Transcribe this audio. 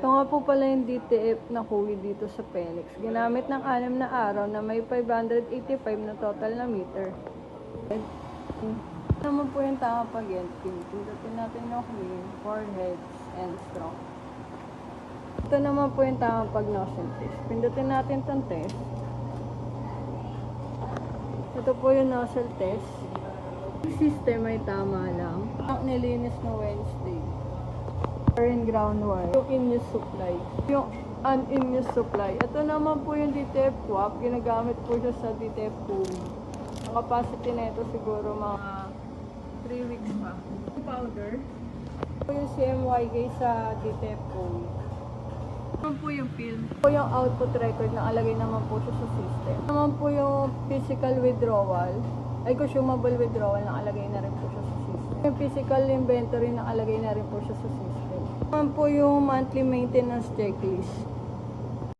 Ito nga po pala yung DTF na kuwi dito sa Phoenix. Ginamit ng 6 na araw na may 585 na total na meter. Ito naman po yung tama pag-entry. Pindutin natin yung clean, foreheads, and stroke. Ito naman po yung tama pag-notion test. Pindutin natin itong test. Ito po yung nozzle test. Yung system ay tama lang. Ang nilinis na Wednesday. In ground wire. Yung in-use supply. Yung un-in-use supply. Ito naman po yung DTF swap. Ginagamit po siya sa DTF cooling. Ang capacity na ito siguro mga 3 weeks pa. Yung powder. Ito po yung CMYK sa DTF cooling. Naman po yung film. Ito po yung output record na alagay naman po siya sa system. Ito naman po yung physical withdrawal. Ay consumable withdrawal na alagay na rin po siya sa system. Yung physical inventory na alagay na rin po siya sa system. Naman po yung monthly maintenance checklist.